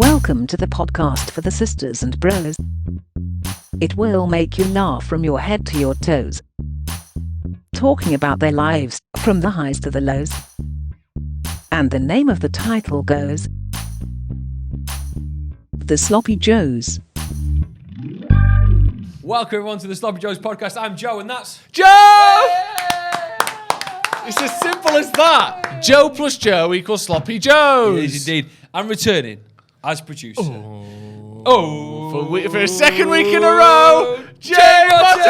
Welcome to the podcast for the sisters and bros. It will make you laugh from your head to your toes. Talking about their lives, from the highs to the lows. And the name of the title goes The Sloppy Joes. Welcome everyone to the Sloppy Joes podcast. I'm Joe and that's Joe! It's as simple as that. Joe plus Joe equals Sloppy Joes. It is indeed. I'm returning as producer. For a second week in a row, Jay Motty!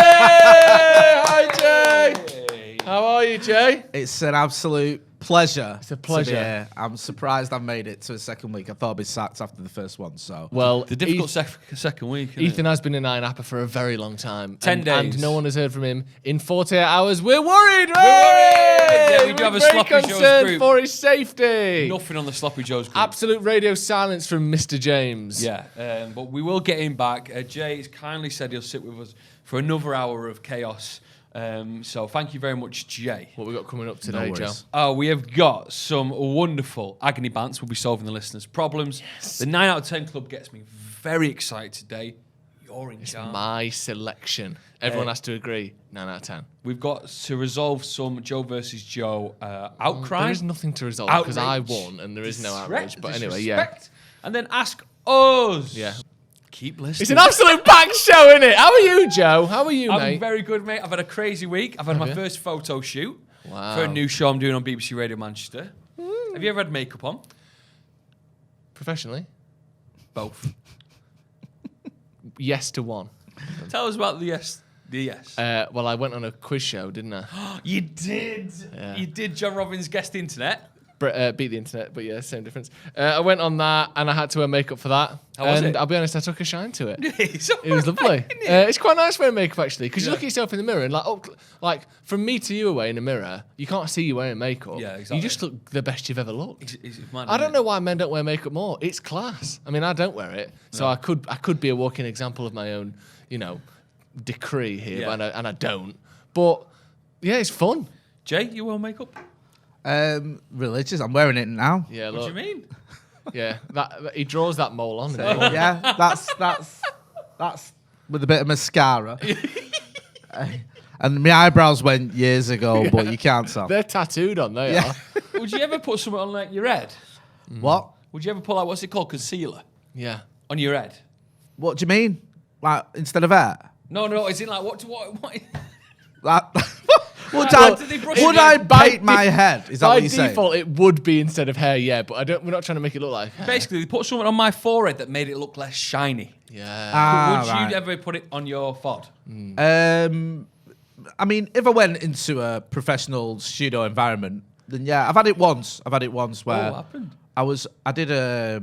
Hi, Jay. How are you, Jay? It's an absolute pleasure. It's a pleasure. To be here. I'm surprised I've made it to the second week. I thought I'd be sacked after the first one. So Well, The difficult second week. Isn't Ethan it? has been in Iron Apple for a very long time. 10 days. And no one has heard from him in 48 hours. We're worried. Yeah, we do have a very Sloppy Joes concerned group. for his safety. Nothing on the Sloppy Joes group. Absolute radio silence from Mr. James. Yeah, but we will get him back. Jay has kindly said he'll sit with us for another hour of chaos. So thank you very much, Jay. What we got coming up today, Joe? Oh, we have got some wonderful agony bants. We'll be solving the listeners' problems. Yes. The 9 out of 10 club gets me very excited today. You're in It's charge. my selection. Everyone has to agree. 9 out of 10. We've got to resolve some Joe versus Joe outcry. There is nothing to resolve because I won and there is no outrage. But anyway, yeah. Disrespect. And then ask us. Yeah. Keep listening. It's an absolute packed show, isn't it? How are you, Joe? How are you, I'm mate? very good, mate. I've had a crazy week. I've had my you? first photo shoot Wow. for a new show I'm doing on BBC Radio Manchester. Have you ever had makeup on? Professionally? Both. Yes to one. Tell us about the yes. Well, I went on a quiz show, didn't I? You did. Yeah. You did. John Robbins guest internet. Beat the internet, but yeah, same difference. I went on that and I had to wear makeup for that. How was and it? I'll be honest, I took a shine to it. It's It was alright, lovely. isn't it? It's quite nice wearing makeup actually, because you Yeah. look at yourself in the mirror and like from me to you away in the mirror, you can't see you wearing makeup. Yeah, exactly. You just look the best you've ever looked. It's mad, I isn't don't it? know why men don't wear makeup more. It's class. I mean, I don't wear it, so I could be a walking example of my own, decree here, Yeah. and I don't. But yeah, it's fun. Jay, you wear makeup? religious. I'm wearing it now. Yeah, What do look. you mean? Yeah, that he draws that mole on. Yeah, that's with a bit of mascara. And my eyebrows went years ago, but you can't tell. They're tattooed on. They Yeah. are. Would you ever put something on like your head? What? Would you ever put like what's it called, concealer, Yeah. on your head? What do you mean? Like instead of hair? No. Is it like what? Like, would Well, did they brush would it I in? paint my head? Is that By what you're saying? default, it would be instead of hair, yeah, but we're not trying to make it look like hair. Basically, they put something on my forehead that made it look less shiny. Yeah. Ah, Would right. you ever put it on your fod? I mean, if I went into a professional studio environment, then yeah, I've had it once where what happened? I did a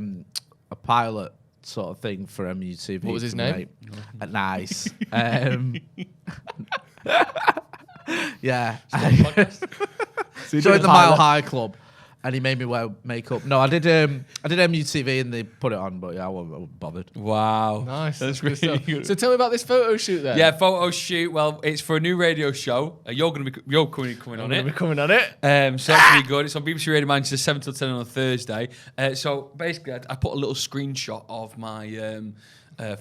pilot sort of thing for MUTV. What was his name? Nice. Yeah. So you Joined did the a Mile pilot. High Club, and he made me wear makeup. No, I did MUTV, and they put it on, but yeah, I wasn't bothered. Wow. Nice. That's good really stuff. good. So tell me about this photo shoot then. Yeah, photo shoot. Well, it's for a new radio show. You're coming on We're it. coming on it. So that's really good. It's on BBC Radio Manchester 7 till 10 on a Thursday. So basically, I put a little screenshot of my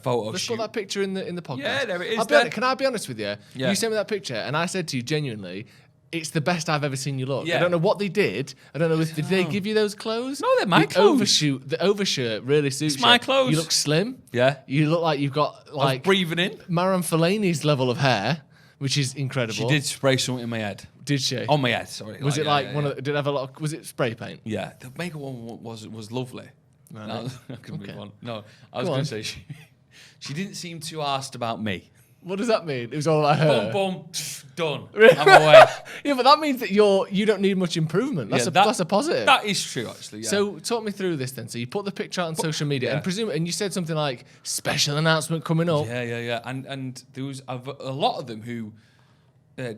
photo Let's shoot. put that picture in the podcast. Yeah, there it is. Can I be honest with you? Yeah. You sent me that picture, and I said to you genuinely, it's the best I've ever seen you look. Yeah. I don't know what they did. I don't know if did they give you those clothes? No, they're my the clothes. The overshirt really suits It's my you. clothes. You look slim. Yeah. You look like you've got I was like breathing in. Maran Fellaini's level of hair, which is incredible. She did spray something in my head. Did she? On my head, sorry. Was it like yeah, one yeah. of? Did it have a lot? Was it spray paint? Yeah, the makeup one was lovely. No, I can move on. No, I was Go going on. to say she didn't seem too arsed about me. What does that mean? It was all like her. Boom, boom, done. I'm away. Yeah, but that means that you don't need much improvement. That's Yeah, that's a positive. That is true, actually. Yeah. So talk me through this then. So you put the picture out on social media, yeah. and you said something like special announcement coming up. Yeah. And there was a lot of them who,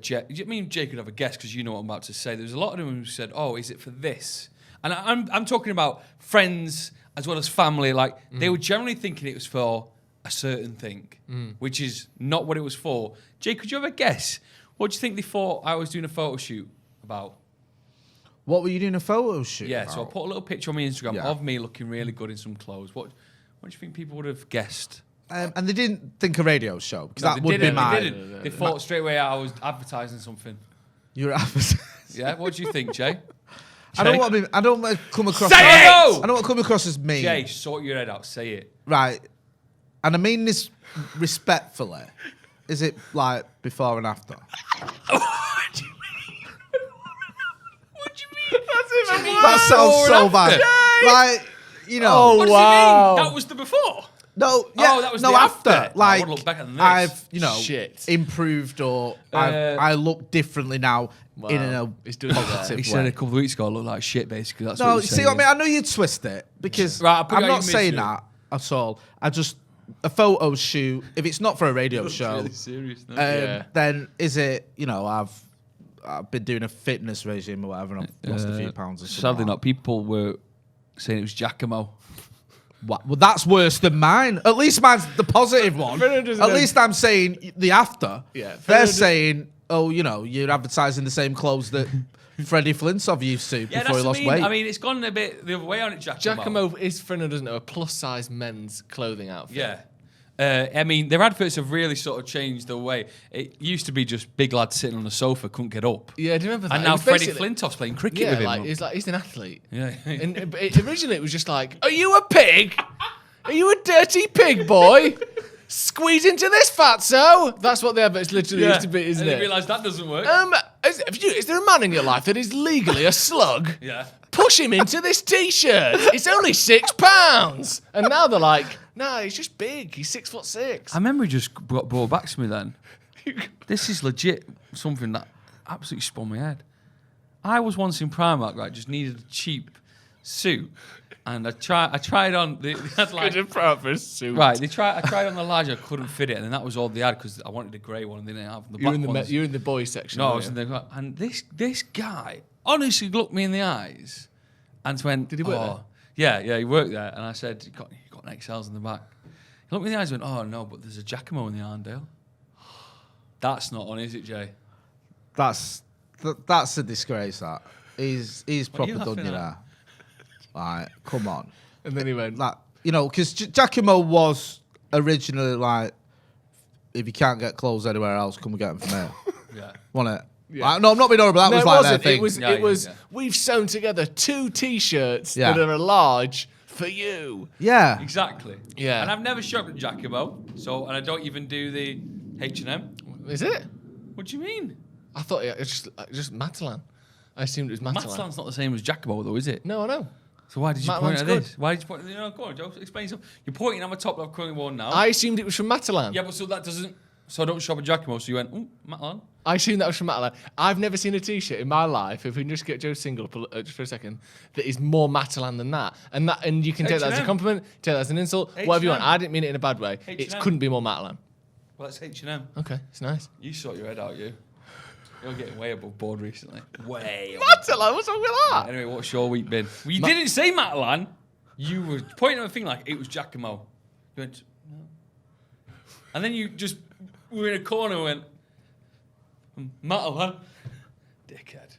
Jay could have a guess because you know what I'm about to say. There was a lot of them who said, "Oh, is it for this?" And I'm talking about friends as well as family. Like they were generally thinking it was for a certain thing, which is not what it was for. Jay, could you have a guess? What do you think they thought I was doing a photo shoot about? What were you doing a photo shoot? Yeah, so I about? put a little picture on my Instagram Yeah. of me looking really good in some clothes. What do you think people would have guessed? And they didn't think a radio show because No, that they would be didn't, my. They didn't. They thought straight away I was advertising something. You're advertising. Yeah, what do you think, Jay? I don't want to. I don't want to come across. Say it! I don't want to come across as mean. Jay, sort your head out. Say it. Right, and I mean this respectfully. Is it like before and after? What do you mean? That's even That sounds so bad. Like, you know. What wow. do you mean? That was the before. No, yeah, Oh, that was no, the after. after. I Like, wanna look back at this. I've, Shit. improved or I look differently now in a He's doing it there. positive He said way. a couple of weeks ago I looked like shit, basically. That's No, what see what I mean? I know you twist it because Right, I'll put it I'm on not your saying misery. that at all. I just, a photo shoot, if it's not for a radio show, really serious. No? Yeah. then is it, I've been doing a fitness regime or whatever and I've lost a few pounds or something. Sadly like not. People were saying it was Giacomo. Well, that's worse than mine. At least mine's the positive one. Fernando doesn't At know. least I'm saying the after. Yeah, They're Fernando- saying, oh, you're advertising the same clothes that Freddie Flintoff used to Yeah, before he that's lost what I mean. weight. I mean, it's gone a bit the other way on it, Giacomo. Giacomo is, for anyone who doesn't know, a plus-size men's clothing outfit. Yeah. I mean, their adverts have really sort of changed the way. It used to be just big lads sitting on the sofa, couldn't get up. Yeah, do you remember that? And It now was Freddie basically- Flintoff's playing cricket Yeah, with him. like he's an athlete. Yeah. And originally it was just like, are you a pig? Are you a dirty pig, boy? Squeeze into this, fatso. That's what the adverts literally used to be, isn't and it? they realised that doesn't work. Is there a man in your life that is legally a slug? Yeah. Push him into this t-shirt. It's only £6. And now they're like, nah, he's just big. He's 6'6". I remember it just brought back to me then. This is legit something that absolutely spun my head. I was once in Primark, right, just needed a cheap suit. And I tried on, they had like, Good and proud for a suit. right, I tried on the large, I couldn't fit it, and then that was all they had because I wanted a grey one and they didn't have the black ones. You're in the boys section. No, I weren't was you? in the, and this guy honestly looked me in the eyes and went, Did he work oh, yeah, he worked there. And I said, you got an XLs in the back. He looked me in the eyes and went, oh no, but there's a Giacomo in the Arndale. That's not on, is it, Jay? That's a disgrace, that. He's What are proper you done laughing you at? there. Like, come on. And then he went, Like, because Giacomo was originally like, if you can't get clothes anywhere else, come and get them from here. Yeah. Wasn't it? Yeah. Like, no, I'm not being horrible. That no, was it like wasn't. their thing. It was. Yeah. We've sewn together 2 t-shirts Yeah. that are a large for you. Yeah. Exactly. Yeah. And I've never shopped at Giacomo, and I don't even do the H&M. Is it? What do you mean? I thought it was just Matalan. I assumed it was Matalan. Matalan's not the same as Giacomo, though, is it? No, I know. So why did you Matalan's point at good. this? Why did you point? Go on, Joe. Explain something. You're pointing at my top that I've currently worn now. I assumed it was from Matalan. Yeah, but so that doesn't. So I don't shop at Giacomo. So you went, Matalan. I assumed that was from Matalan. I've never seen a t-shirt in my life, if we can just get Joe's single up just for a second, that is more Matalan than that. And you can take that as a H&M. compliment, take that as an insult, whatever you want. H&M. I didn't mean it in a bad way. It H&M. couldn't be more Matalan. Well, that's H&M. Okay, it's nice. You sort your head out, you. You're getting way above board recently. Way above. Matalan, what's wrong with that? Anyway, what's your week been? Well, you didn't say Matalan. You were pointing at a thing like it was Giacomo. You went, no. And then you just were in a corner and went, Matalan. Dickhead.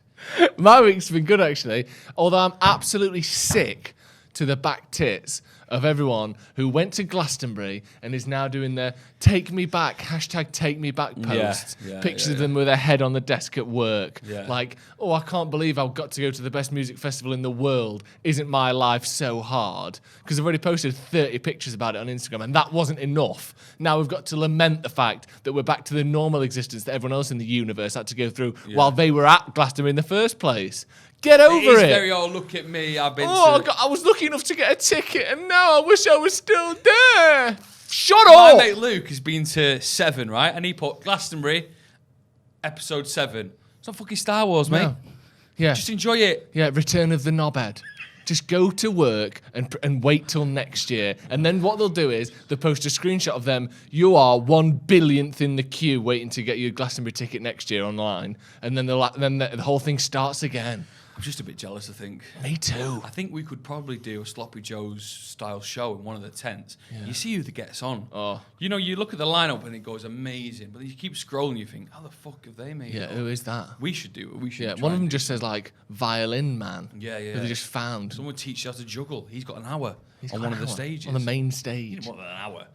My week's been good, actually. Although I'm absolutely sick to the back tits of everyone who went to Glastonbury and is now doing their take me back, #TakeMeBack posts. Yeah, Pictures yeah, of them with their head on the desk at work. Yeah. Like, oh, I can't believe I've got to go to the best music festival in the world. Isn't my life so hard? Because I've already posted 30 pictures about it on Instagram and that wasn't enough. Now we've got to lament the fact that we're back to the normal existence that everyone else in the universe had to go through while they were at Glastonbury in the first place. Get over It is it. very, look at me. I've been Oh, to... God, I was lucky enough to get a ticket, and now I wish I was still there. Shut My up! mate Luke has been to 7, right? And he put Glastonbury, episode 7. It's not fucking Star Wars, mate. No. Yeah, Just enjoy it. yeah. Return of the Knobhead. Just go to work and wait till next year. And then what they'll do is they'll post a screenshot of them. You are 1 billionth in the queue waiting to get your Glastonbury ticket next year online. And then the whole thing starts again. I'm just a bit jealous, I think. Me too. I think we could probably do a Sloppy Joe's style show in one of the tents. Yeah. You see who that gets on. Oh. You know, you look at the lineup and it goes amazing, but then you keep scrolling, you think, how the fuck have they made it? Yeah, who is that? We should do it. We should. Yeah, try one of and them do just says like violin man. Yeah. Who they just found. Someone teach you how to juggle. He's got an hour He's on got one an of the hour stages. on the main You stage. didn't want an hour.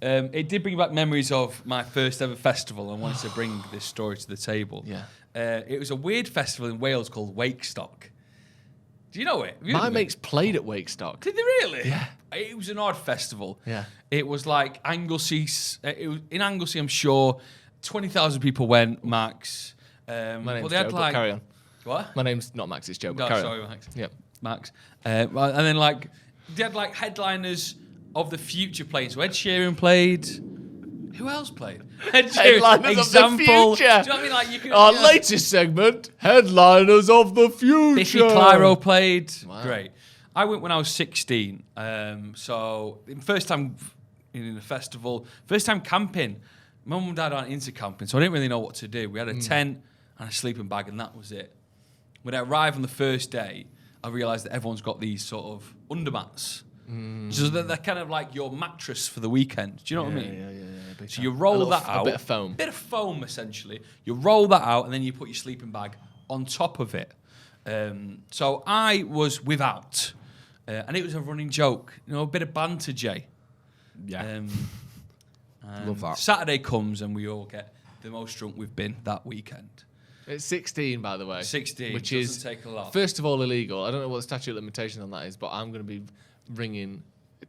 No. It did bring back memories of my first ever festival. I wanted to bring this story to the table. Yeah. It was a weird festival in Wales called Wakestock. Do you know it? Have you heard My of it? mates played at Wakestock. Did they really? Yeah. It was an odd festival. Yeah. It was like Anglesey. It was in Anglesey, I'm sure. 20,000 people went, max. My name's they had Joe, but carry on. What? My name's not Max, it's Joe, but No, carry sorry, on. Max. Yep. Max. And then like they had like headliners of the future playing. So Ed Sheeran played. Who else played? Ed Sheeran. Headliners of the future. Do you know what I mean? Like you could. Our latest segment, Headliners of the Future. Biffy Clyro played. Wow. Great. I went when I was 16. So first time in a festival, first time camping. Mum and Dad aren't into camping, so I didn't really know what to do. We had a tent and a sleeping bag, and that was it. When I arrived on the first day, I realised that everyone's got these sort of undermats. So they're kind of like your mattress for the weekend. Do you know what I mean? Yeah. Big So time. you roll that A out. bit of foam. Bit of foam, essentially. You roll that out, and then you put your sleeping bag on top of it. So I was without. And it was a running joke. You know, a bit of banter, Jay. Yeah. Love that. Saturday comes, and we all get the most drunk we've been that weekend. It's 16, by the way. 16, Which doesn't is, take a lot. first of all, illegal. I don't know what the statute of limitations on that is, but I'm going to be ringing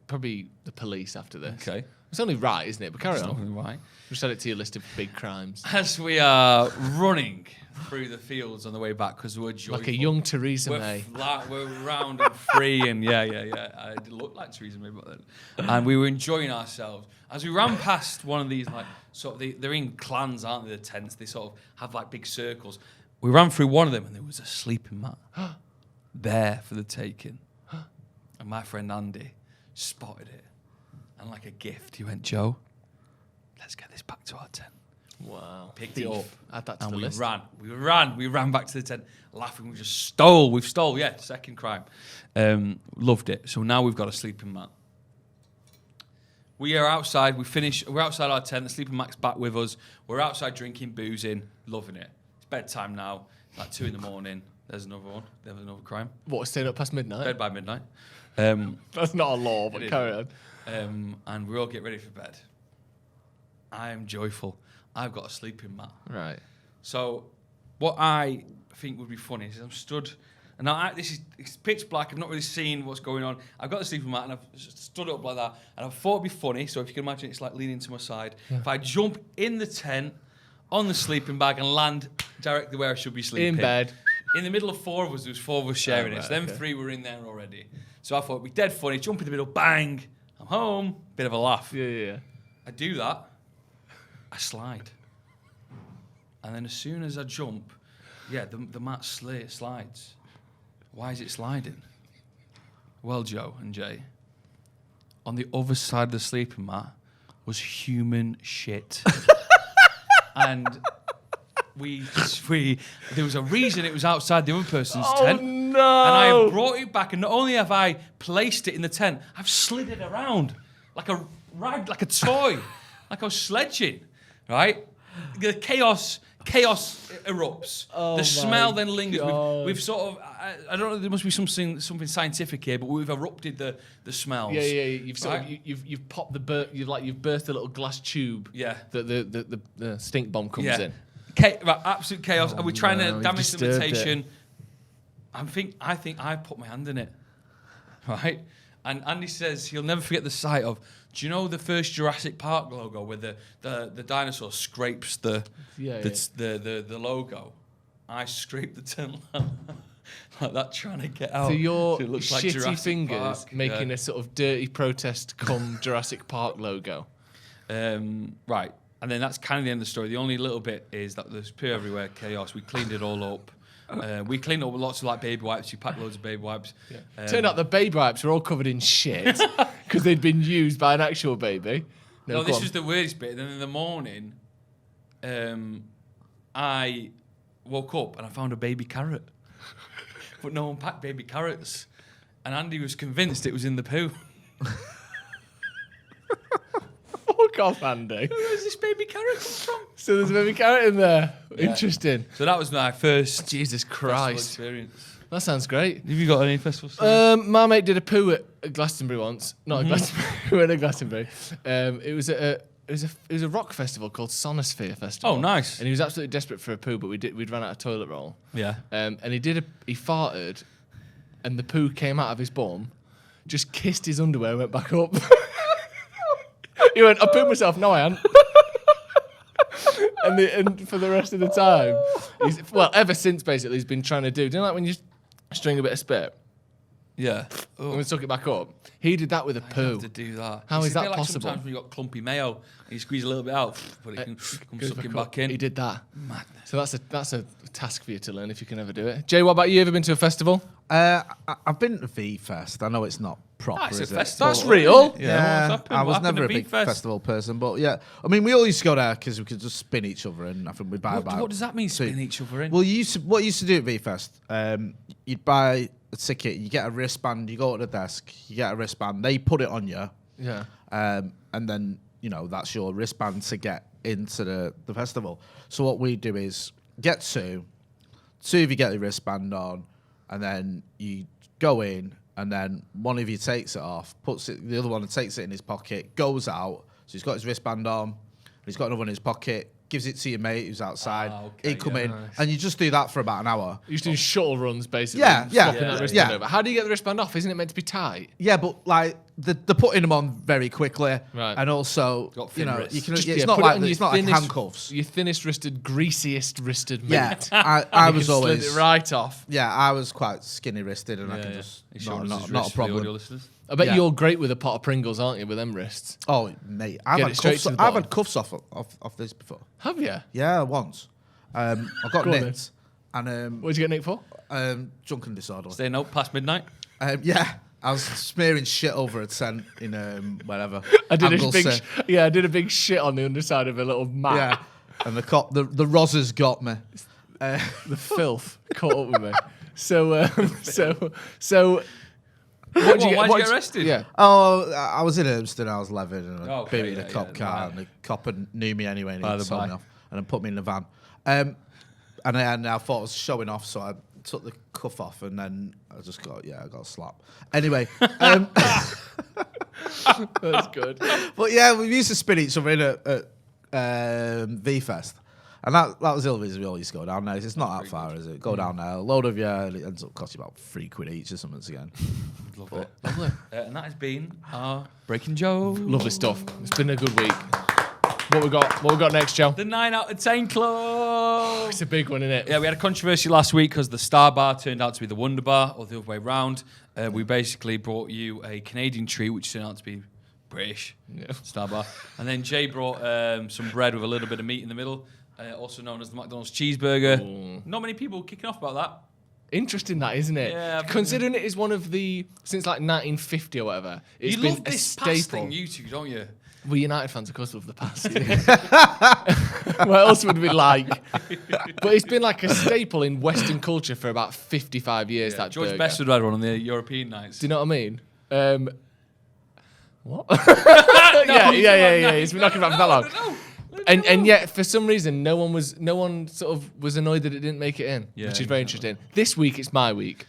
probably the police after this. Okay. It's only right, isn't it? But carry That's on. not right. Just add it to your list of big crimes. As we are running through the fields on the way back, because we're joyful. Like a young Theresa May. We're round and free, and yeah. I did look like Theresa May back then. And we were enjoying ourselves. As we ran past one of these, like, sort of, they're in clans, aren't they, the tents? They sort of have, like, big circles. We ran through one of them, and there was a sleeping mat there for the taking. And my friend Andy spotted it. And like a gift, he went, Joe, let's get this back to our tent. Wow. Picked it up. Add that to And the we list. ran back to the tent, laughing. We just stole. We've stole, yeah, second crime. Loved it. So now we've got a sleeping mat. We are outside. We're outside our tent. The sleeping mat's back with us. We're outside drinking, boozing, loving it. It's bedtime now. Like 2 a.m. There's another one. There's another crime. What, staying up past midnight? Bed by midnight. That's not a law, but It carry is. on. And we all get ready for bed. I am joyful. I've got a sleeping mat. Right. So, what I think would be funny is I'm stood, and now it's pitch black. I've not really seen what's going on. I've got the sleeping mat, and I've stood up like that, and I thought it'd be funny. So, if you can imagine, it's like leaning to my side. Yeah. If I jump in the tent on the sleeping bag and land directly where I should be sleeping, In bed. In the middle of 4 of us, there was 4 of us sharing Oh, it. right, So them okay. 3 were in there already. So I thought it'd be dead funny. Jump in the middle, bang, I'm home. Bit of a laugh. Yeah. I do that. I slide. And then as soon as I jump, yeah, the mat slides. Why is it sliding? Well, Joe and Jay, on the other side of the sleeping mat was human shit. And there was a reason it was outside the other person's tent. no! And I have brought it back, and not only have I placed it in the tent, I've slid it around like a rag, like a toy, like I was sledging, right? The chaos erupts. Oh The smell my then lingers. God. We've sort of, I don't know, there must be something scientific here, but we've erupted the smells. Yeah. You've sort Right? of, you've popped you've burst a little glass tube. Yeah. The stink bomb comes Yeah. in. Right, absolute chaos. Oh, and we're trying no, to you've damage the disturbed invitation. I think I put my hand in it. Right? And Andy says he'll never forget the sight of, do you know the first Jurassic Park logo where the dinosaur scrapes the logo? I scraped the tent like that, trying to get out. So your it looks like shitty Jurassic fingers Park. making a sort of dirty protest come Jurassic Park logo. Right. And then that's kind of the end of the story. The only little bit is that there's poo everywhere, chaos. We cleaned it all up. We cleaned up with lots of like baby wipes. We packed loads of baby wipes. Yeah. Turned out the baby wipes were all covered in shit because they'd been used by an actual baby. No, go this on. was the weirdest bit. And then in the morning, I woke up and I found a baby carrot but no one packed baby carrots. And Andy was convinced it was in the poo. Fuck off, Andy. Where's this baby carrot come from? So there's a baby carrot in there. Yeah. Interesting. So that was my first Jesus festival Christ. experience. That sounds great. Have you got any festival stories? My mate did a poo at Glastonbury once. Not at Glastonbury. We went to Glastonbury. It was a rock festival called Sonosphere Festival. Oh, nice. And he was absolutely desperate for a poo, but we'd run out of toilet roll. Yeah. And he farted, and the poo came out of his bum, just kissed his underwear, and went back up. He went, I pooed myself. No, I hadn't. and for the rest of the time, ever since basically, he's been trying to do you know like when you string a bit of spit? Yeah. And we took it back up. He did that with a You poo. have to do that. How It's is a bit that like possible? Sometimes when you got clumpy mayo, and you squeeze a little bit out, but it can come Goes sucking up. back in. He did that. Madness. So that's a task for you to learn if you can ever do it. Jay, what about you? Ever been to a festival? I've been to V-Fest. I know it's not proper, It's a is it? festival. That's real. Yeah, what's happened? I What was happened never a at big V-Fest? festival person, but yeah, I mean, we all used to go there because we could just spin each other, and I think we'd buy about. What does that mean, two- spin each other in? Well, what you used to do at V-Fest, you'd buy a ticket, you get a wristband, you go to the desk, you get a wristband, they put it on you, Yeah. and then that's your wristband to get into the festival. So what we do is get two of you get the wristband on, and then you go in, and then one of you takes it off, puts it, the other one takes it in his pocket, goes out, so he's got his wristband on, he's got another one in his pocket, gives it to your mate who's outside, okay, he come in, nice. and you just do that for about an hour. You used to do shuttle runs, basically. Yeah, yeah, swapping that yeah, wristband yeah. over. How do you get the wristband off? Isn't it meant to be tight? Yeah, but like they're putting them on very quickly, Right. and also Got thin wrists. you can. Just, It's yeah, not put it like on your it's not like thinnest- handcuffs. Your thinnest wristed, greasiest wristed mate. Yeah, I You was can slid always it right off. Yeah, I was quite skinny wristed, and I can just He showed us not his a wrist for the audio problem. listeners. I bet Yeah. you're great with a pot of Pringles, aren't you, with them wrists? Oh mate, Get it straight to the I've bottom. had cuffs off this before. Have you? Yeah, once. I got Go on nicked, and What did you get nicked for? drunken disorder. Staying out past midnight. Yeah, I was smearing shit over a tent in wherever. I did Anglesey. I did a big shit on the underside of a little mat. Yeah, and the rozzers got me. The filth caught up with me. So, what did you get? Why'd you what get did- arrested? Yeah. Oh, I was in Urmston. I was 11, and I Okay, beat in a yeah, cop yeah, car, right. and the cop knew me anyway, and By he the told by. me off, and then put me in the van. And I thought I was showing off, so I took the cuff off, and then I got a slap. Anyway, That's good. but yeah, we used to spin each other in at V-Fest. And that was the other reason we all used to go down there. It's not that far, is it? Go down there, a load of you, and it ends up costing about £3 each or something again. Love it. Lovely. And that has been our Breaking Joe. Lovely stuff. It's been a good week. What we got next, Joe? The 9 out of 10 club. It's a big one, isn't it? Yeah, we had a controversy last week because the Star Bar turned out to be the Wonder Bar, or the other way round. We basically brought you a Canadian treat, which turned out to be British Star Bar. And then Jay brought some bread with a little bit of meat in the middle, also known as the McDonald's cheeseburger. Ooh. Not many people kicking off about that. Interesting, that, isn't it? Yeah, I've been- Considering it is one of the, since like 1950 or whatever, it's You been love a this past staple. thing, you two, don't you? Well, United fans, of course, love the past. What else would we like? But it's been like a staple in Western culture for about 55 years, that George burger. Best would have had one on the European nights. Do you know what I mean? What? No, yeah. He's been knocking about for that long. No. And yet, for some reason, no one sort of was annoyed that it didn't make it in, Yeah, which is very interesting. This week, it's my week.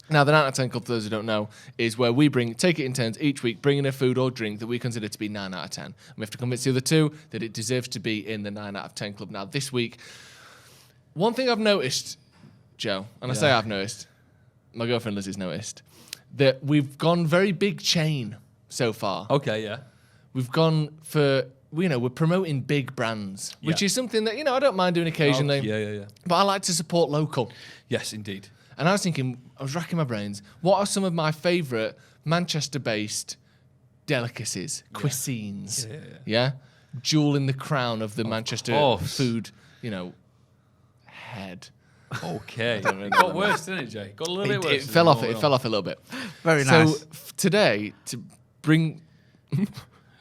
Now, the 9 out of 10 Club, for those who don't know, is where we take it in turns each week, bring in a food or drink that we consider to be 9 out of 10. And we have to convince the other two that it deserves to be in the 9 out of 10 Club. Now, this week, one thing I've noticed, Joe, and I say I've noticed, my girlfriend Lizzie's noticed, that we've gone very big chain so far. Okay, yeah. We've gone for, we're promoting big brands, which Yeah. is something that, I don't mind doing occasionally. Yeah. But I like to support local. Yes, indeed. And I was thinking, I was racking my brains, what are some of my favourite Manchester-based delicacies, cuisines? Yeah? Jewel in the crown of the Manchester course. food, head. Okay. don't really It know got that. worse, didn't it, Jay? Got a little bit worse. It fell off. It fell off a little bit. Very So nice. today, to bring...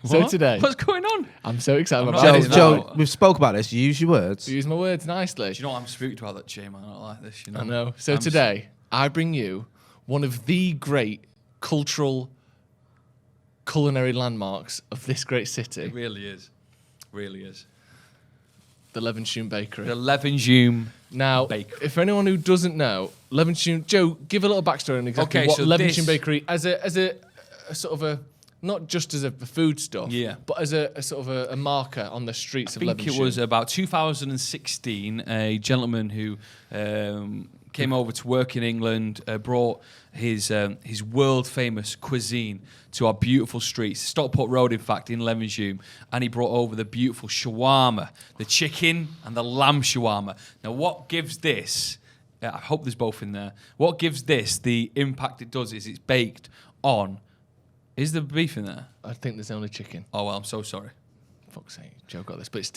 So What? today, What's going on? I'm so excited I'm about not this. editing Joe, that out. we've spoke about this. You use your words. Use my words nicely. Do you know what? I'm spooked about that, Jay, man. I don't like this, I know. So today, I bring you one of the great culinary landmarks of this great city. It really is. Really is. The Lovinstone Bakery. The Lovinstone Now, Bakery. if anyone who doesn't know, Lovinstone, Joe, give a little backstory on exactly what so Lovinstone Bakery as a sort of a, not just as a food stuff, but as a sort of a marker on the streets of Lovinstone. I think it was about 2016, a gentleman who came over to work in England, brought his world famous cuisine to our beautiful streets, Stockport Road, in fact, in Lovinstone, and he brought over the beautiful shawarma, the chicken and the lamb shawarma. Now, what gives this? I hope there's both in there. What gives this the impact it does is it's baked on. Is there beef in there? I think there's only chicken. Oh well, I'm so sorry. Fuck's sake, Joe got this, but it's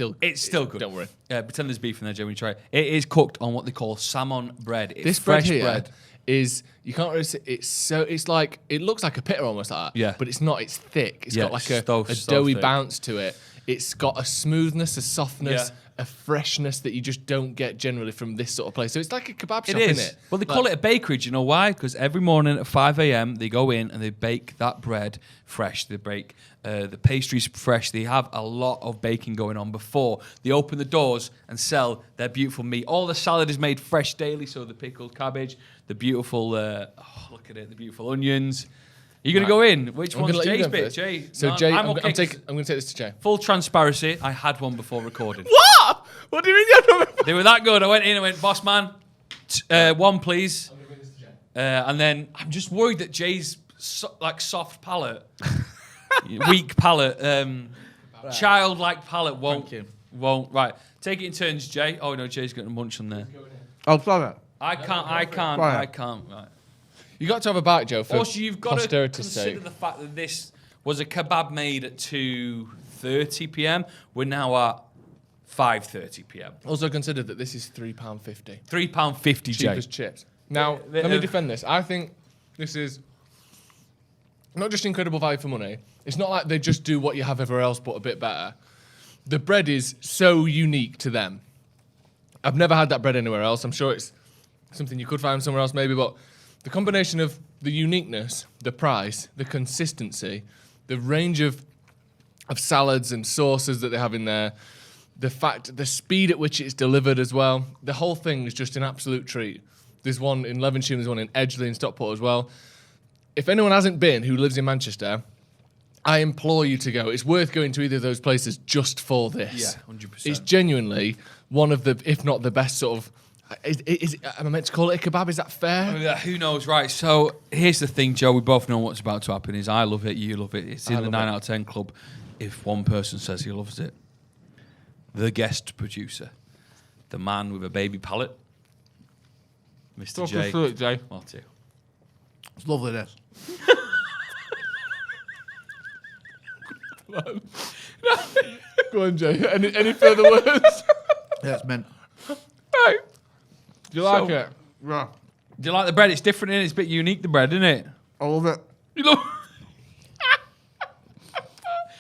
still good. Don't worry. Pretend there's beef in there, Joe, when you try it. It is cooked on what they call salmon bread. It's This fresh bread here bread. is, you can't really see, it's like, it looks like a pita almost like that. Yeah. But it's not, it's thick. It's got like a so doughy thick. bounce to it. It's got a smoothness, a softness, Yeah. a freshness that you just don't get generally from this sort of place. So it's like a kebab shop, It is. isn't it? Well, they call it a bakery. Do you know why? Because every morning at 5 a.m. they go in and they bake that bread fresh. They bake the pastries fresh. They have a lot of baking going on before they open the doors and sell their beautiful meat. All the salad is made fresh daily. So the pickled cabbage, the beautiful, look at it, the beautiful onions. Are you going to go in? Which one's Jay's bit? Jay? So No, Jay, I'm I'm okay. going to take this to Jay. Full transparency, I had one before recording. What? What do you mean you had one? They were that good. I went in and went, boss man, one please. And then I'm just worried that Jay's soft palate, weak palate, childlike palate won't. Right, take it in turns, Jay. Oh no, Jay's got a munch on there. Oh, sorry. I can't. Right. You got to have a bite, Joe, for Also, you've got to posterity's consider sake. the fact that this was a kebab made at 2:30 p.m. We're now at 5:30 p.m. Also consider that this is £3.50. £3.50, Cheap Jay. as chips. Now, let me defend this. I think this is not just incredible value for money. It's not like they just do what you have everywhere else, but a bit better. The bread is so unique to them. I've never had that bread anywhere else. I'm sure it's something you could find somewhere else maybe, but the combination of the uniqueness, the price, the consistency, the range of salads and sauces that they have in there, the speed at which it's delivered as well, the whole thing is just an absolute treat. There's one in Lovinstone, there's one in Edgeley and Stockport as well. If anyone hasn't been who lives in Manchester, I implore you to go. It's worth going to either of those places just for this. Yeah, 100%. It's genuinely one of the, if not the best sort of, am I meant to call it a kebab? Is that fair? Who knows, right? So here's the thing, Joe. We both know what's about to happen. Is I love it, you love it. It's in the 9 out of 10 club. If one person says he loves it, the guest producer, the man with a baby palate, Mr. J. Through it, Jay. Motty. It's lovely, this. Go on, Jay. Any further words? Yeah, it's mint. Hey. Do you like So- it? Yeah. Do you like the bread? It's different, innit? It's a bit unique, the bread, isn't it? I love it. You know?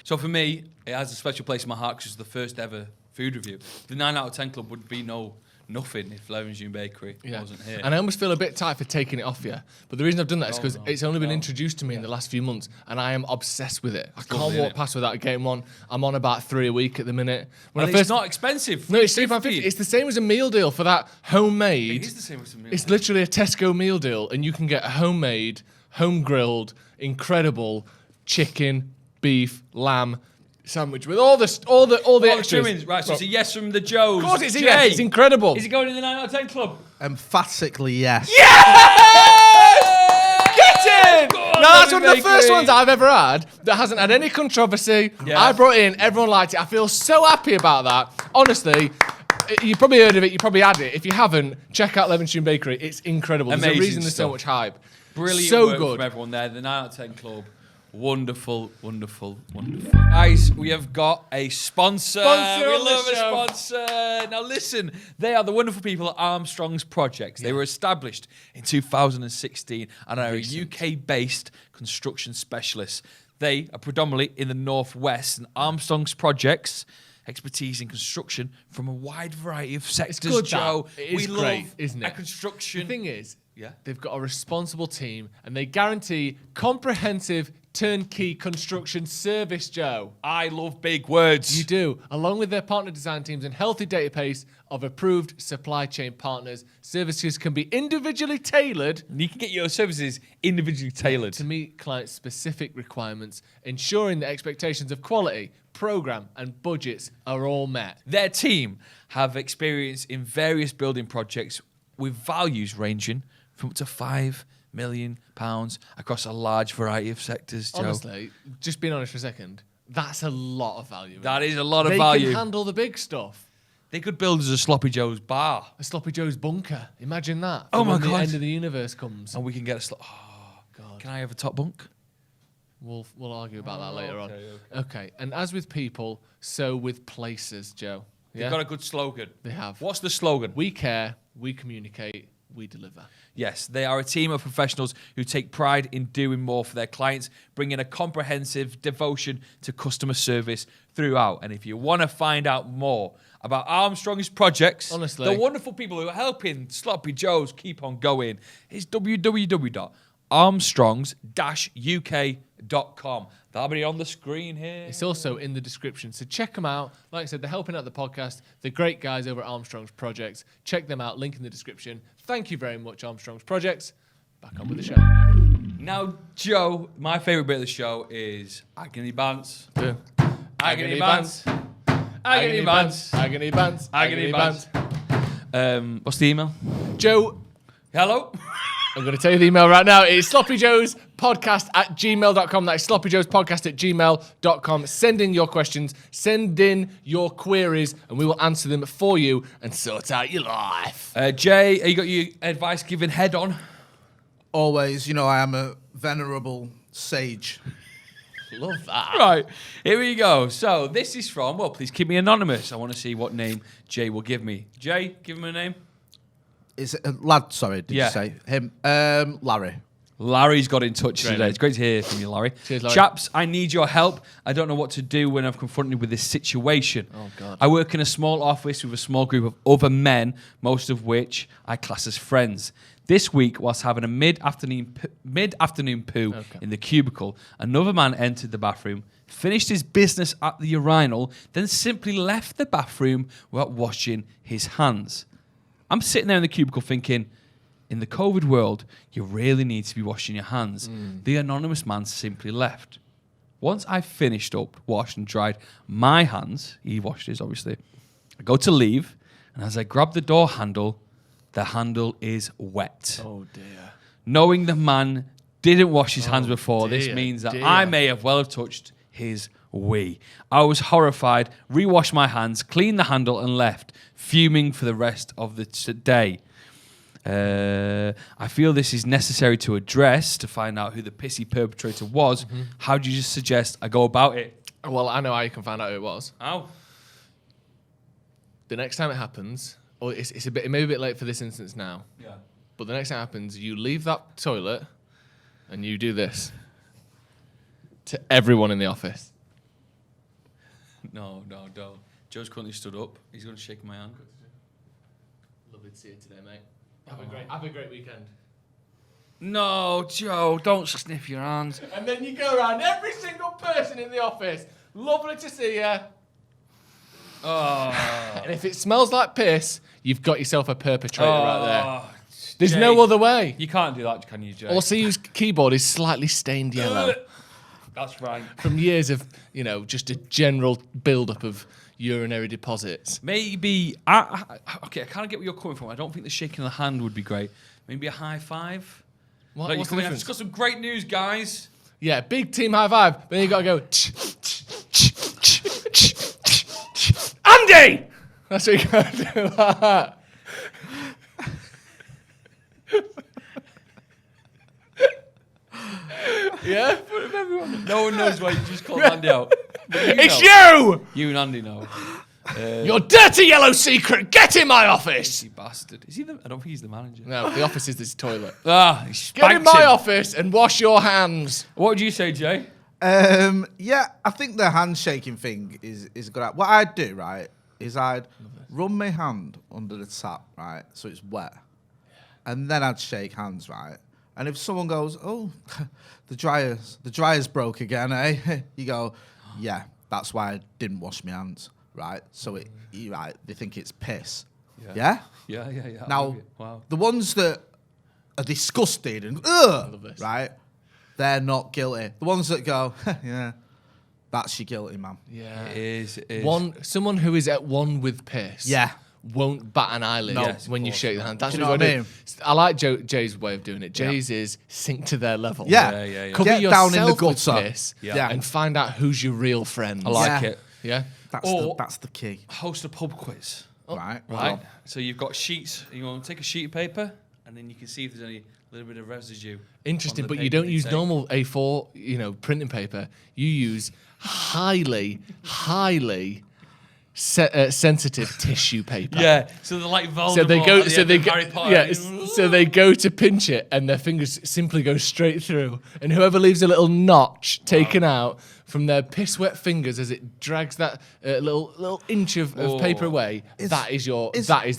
So for me, it has a special place in my heart because it's the first ever food review. The 9 out of 10 club would be nothing if Lovinstone Bakery wasn't here. And I almost feel a bit tight for taking it off you. But the reason I've done that is because it's only been introduced to me in the last few months, and I am obsessed with it. I can't lovely, walk innit? past without getting one. I'm on about 3 a week at the minute. When And it's not expensive. No, it's £3.50. It's the same as a meal deal for that homemade. It is the same as a meal. It's literally a Tesco meal deal, and you can get a homemade, home grilled, incredible chicken, beef, lamb sandwich with all the extras. trimmings. Right, so it's a yes from the Joes. Of course, it's a Jay, yes. It's incredible. Is it going in the 9 out of 10 club? Emphatically, yes. Get in! Go on, Now, that's Lovin' one of the first Bakery. ones I've ever had that hasn't had any controversy. Yeah. I brought it in, everyone liked it. I feel so happy about that. Honestly, you probably heard of it, you probably had it. If you haven't, check out Lovinstone Bakery. It's incredible. There's Amazing a reason there's so stuff. much hype. Brilliant so work good. from everyone there. The 9 out of 10 club. Wonderful, wonderful, wonderful. Guys, we have got a sponsor. Sponsor We on the love a show. sponsor. Now listen, they are the wonderful people at Armstrong's Projects. They were established in 2016 and are a UK-based construction specialist. They are predominantly in the Northwest, and Armstrong's Projects expertise in construction from a wide variety of sectors, good, that. Joe. It is we great, love isn't a it? construction The thing is, Yeah. They've got a responsible team, and they guarantee comprehensive turnkey construction service, Joe. I love big words. You do. Along with their partner design teams and healthy database of approved supply chain partners, services can be individually tailored. You can get your services individually tailored. To meet clients' specific requirements, ensuring the expectations of quality, program, and budgets are all met. Their team have experience in various building projects with values ranging from up to £5 million across a large variety of sectors, Joe. Honestly, just being honest for a second, that's a lot of value. That is a lot of They value. can handle the big stuff. They could build us a Sloppy Joe's bar. A Sloppy Joe's bunker. Imagine that. Oh for my when God. the end of the universe comes. And we can get a Oh, God. Can I have a top bunk? We'll argue about that later on. okay. Okay, and as with people, so with places, Joe. They've got a good slogan. They have. What's the slogan? We care, we communicate, we deliver. Yes, they are a team of professionals who take pride in doing more for their clients, bringing a comprehensive devotion to customer service throughout. And if you want to find out more about Armstrong's projects, Honestly. the wonderful people who are helping Sloppy Joe's keep on going, it's www.armstrongs-uk.com. That'll be on the screen here. It's also in the description, so check them out. Like I said, they're helping out the podcast. They're great guys over at Armstrong's Projects. Check them out, link in the description. Thank you very much, Armstrong's Projects. Back on with the show. Now, Joe, my favourite bit of the show is Agony Bounce. Agony Bounce. Agony Bounce. Agony Bounce. Agony Bounce. What's the email? Joe, Hello? I'm going to tell you the email right now. It's sloppyjoespodcast@gmail.com. That's sloppyjoespodcast@gmail.com. Send in your questions, send in your queries, and we will answer them for you and sort out your life. Jay, you got your advice given head on? Always, I am a venerable sage. Love that. Right, here we go. So this is from, well, please keep me anonymous. I want to see what name Jay will give me. Jay, give him a name. Is it a lad? Sorry, did Yeah. you say him? Larry. Larry's got in touch Great today. name. It's great to hear from you, Larry. Cheers, Larry. Chaps, I need your help. I don't know what to do when I'm confronted with this situation. Oh, God. I work in a small office with a small group of other men, most of which I class as friends. This week, whilst having a mid-afternoon poo in the cubicle, another man entered the bathroom, finished his business at the urinal, then simply left the bathroom without washing his hands. I'm sitting there in the cubicle thinking, in the COVID world, you really need to be washing your hands. The anonymous man simply left. Once I finished up, washed and dried my hands, he washed his obviously, I go to leave, and as I grab the door handle, the handle is wet. Oh, dear. Knowing the man didn't wash his hands before, this dear, means that dear. I may have well have touched his wee. I was horrified, re-washed my hands, cleaned the handle and left, fuming for the rest of the day. I feel this is necessary to address to find out who the pissy perpetrator was. How do you just suggest I go about it? Well, I know how you can find out who it was. How? The next time it happens, or it's a bit, it may be a bit late for this instance now, Yeah. but the next time it happens, you leave that toilet and you do this to everyone in the office. No. Joe's currently stood up. He's going to shake my hand. Lovely to see you today, mate. Have a great weekend. No, Joe, don't sniff your hands. And then you go around every single person in the office. Lovely to see you. Oh. And if it smells like piss, you've got yourself a perpetrator right there. There's Jay, no other way. You can't do that, can you, Jay? All CU's keyboard is slightly stained yellow That's right. from years of, just a general build-up of urinary deposits. Maybe, okay, I kind of get where you're coming from. I don't think the shaking of the hand would be great. Maybe a high five. What, Like, what's the I've difference? just got some great news, guys. Yeah, big team high five. But then you got to go. Andy! That's what you got to do. Like that. Yeah? No one knows why you just called Andy out. But you It's know. you! You and Andy know. Your dirty yellow secret! Get in my office! You bastard. Is he the? I don't think he's the manager. No, the office is this toilet. Ah, he Get spanked in my him. office and wash your hands. What would you say, Jay? Yeah, I think the handshaking thing is good. What I'd do, right, is I'd run my hand under the tap, right, so it's wet. and then I'd shake hands, right? And if someone goes, "Oh, the dryer's broke again," eh? You go, "Yeah, that's why I didn't wash my hands," right? So right, they think it's piss. Yeah. Yeah. Now, Wow. the ones that are disgusted and right, they're not guilty. The ones that go, "Yeah, that's your guilty, man." Yeah. It is. Someone who is at one with piss. Yeah. Won't bat an eyelid Yes, when you shake the hand. That's Do you what know I what I do. mean? I like Jay's way of doing it. Jay's is sink to their level. Yeah. Cover Get yourself down in the with gutter. piss Yeah. and find out who's your real friend. I like Yeah. it. Yeah. That's the key. Host a pub quiz. Right. Right. So you've got sheets. You want to take a sheet of paper, and then you can see if there's any little bit of residue. Interesting, on the but you paper don't that use take. normal A4, printing paper. You use highly sensitive tissue paper. Yeah. So they're like Voldemort. So they go. at the So end they of go. Harry Potter. Yeah. So they go to pinch it, and their fingers simply go straight through. And whoever leaves a little notch taken out from their piss-wet fingers as it drags that little inch of paper away, that is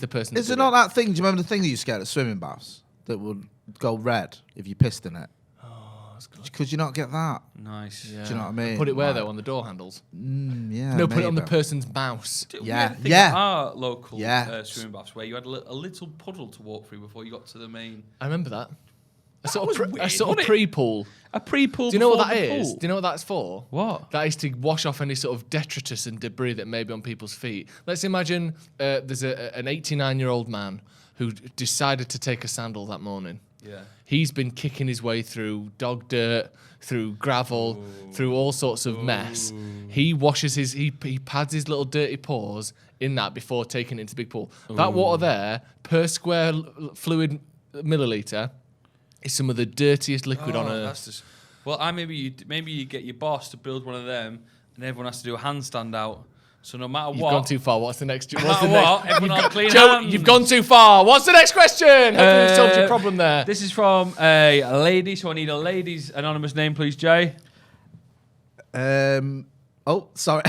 the person. Is it not that thing? Do you remember the thing that you used to get at swimming baths that would go red if you pissed in it? Could you not get that? Nice. Yeah. Do you know what I mean? Put it where Like, though? On the door handles? Yeah. No, put it on the maybe. person's mouse. We Yeah, had a thing yeah. at our local Yeah. swimming baths where you had a little puddle to walk through before you got to the main. I remember that. A was sort weird, of wasn't it? pre-pool. A pre-pool. Do you know what before that the is? pool. Do you know what that's for? What? That is to wash off any sort of detritus and debris that may be on people's feet. Let's imagine there's an 89-year-old man who decided to take a sandal that morning. Yeah. He's been kicking his way through dog dirt, through gravel, through all sorts of mess. He washes he pads his little dirty paws in that before taking it into the big pool. That water there, per square fluid milliliter, is some of the dirtiest liquid on earth. That's just, well, maybe you get your boss to build one of them, and everyone has to do a handstand out. So no matter You've what, gone too far. What's the next? no matter what, everyone will clean Joe, hands. you've gone too far. What's the next question? Hopefully we've solved your problem there. This is from a lady, so I need a lady's anonymous name, please, Jay. Oh, sorry.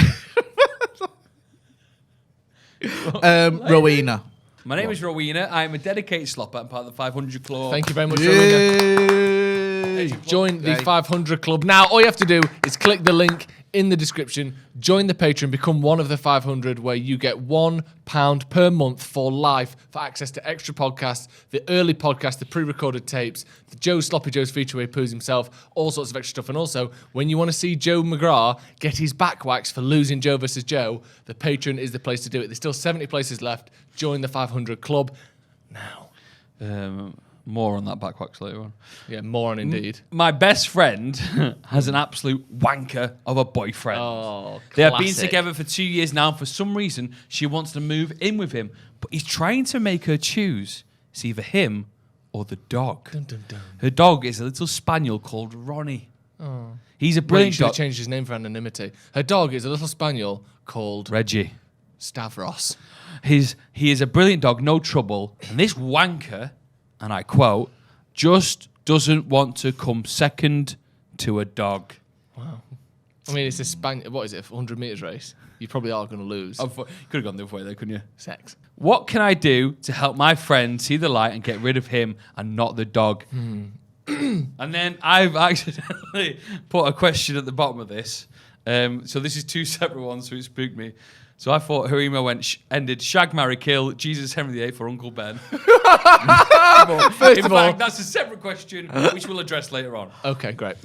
Rowena. My name is Rowena. I am a dedicated slopper and part of the 500 Club. Thank you very much, Rowena. Join the Yay. 500 Club. Now, all you have to do is click the link in the description, join the Patreon, become one of the 500, where you get £1 per month for life for access to extra podcasts, the early podcast, the pre-recorded tapes, the Sloppy Joe's feature where he poos himself, all sorts of extra stuff. And also, when you want to see Joe McGrath get his back waxed for losing Joe versus Joe, the Patreon is the place to do it. There's still 70 places left. Join the 500 Club now. More on that back wax later on. Yeah, more on indeed. My best friend has an absolute wanker of a boyfriend. Oh, They have been classic. together for 2 years now. For some reason, she wants to move in with him, but he's trying to make her choose. It's either him or the dog. Dun, dun, dun. Her dog is a little spaniel called Ronnie. Oh. He's a Brilliant. brilliant Should have dog. changed his name for anonymity. Her dog is a little spaniel called Reggie. Stavros. He is a brilliant dog, no trouble. And this wanker, and I quote, just doesn't want to come second to a dog. Wow. I mean, it's a spaniel. What is it? 100 meters race. You probably are going to lose. You could have gone the other way there, couldn't you? Sex. What can I do to help my friend see the light and get rid of him and not the dog? And then I've accidentally put a question at the bottom of this. So this is two separate ones, so it spooked me. So I thought her email ended shag, marry, kill, Jesus, Henry VIII for Uncle Ben. First In of all, fact, that's a separate question, which we'll address later on. okay, great.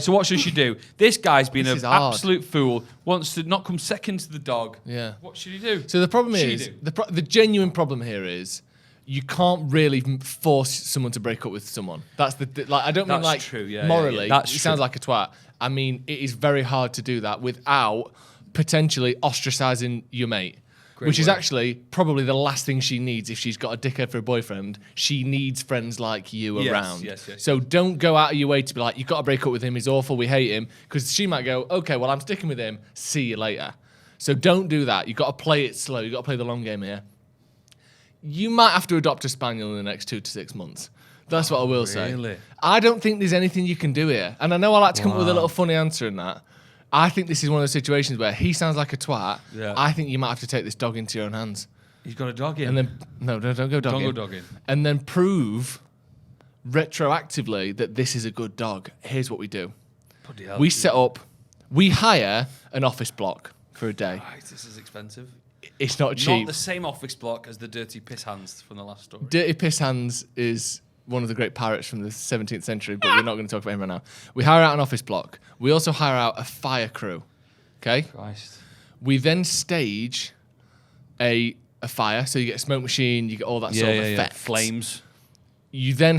So what should she do? This guy's been This an is hard. absolute fool, wants to not come second to the dog. Yeah. What should he do? So the problem She is, do. the genuine problem here is, you can't really force someone to break up with someone. That's like I don't mean That's like true, yeah, morally. yeah. That's he sounds true. like a twat. I mean, it is very hard to do that without potentially ostracizing your mate. Which is word. actually probably the last thing she needs if she's got a dickhead for a boyfriend. She needs friends like you Yes, around. yes. So don't go out of your way to be like, you've got to break up with him, he's awful, we hate him. Because she might go, okay, well, I'm sticking with him, see you later. So don't do that. You've got to play it slow. You've got to play the long game here. You might have to adopt a spaniel in the next 2 to 6 months. That's what I will say. really? I don't think there's anything you can do here. And I know I like to come up with a little funny answer in that. I think this is one of those situations where he sounds like a twat. Yeah. I think you might have to take this dog into your own hands. He's got a dog in. And then no, don't go dogging. Don't go dogging. And then prove retroactively that this is a good dog. Here's what we do. Bloody hell, We dude. set up. We hire an office block for a day. Right, this is expensive. It's not Not cheap. the same office block as the dirty piss hands from the last story. Dirty Piss Hands is one of the great pirates from the 17th century, but we're not going to talk about him right now. We hire out an office block. We also hire out a fire crew. Okay? Christ. We then stage a fire, so you get a smoke machine, you get all that sort of effect. Flames. You then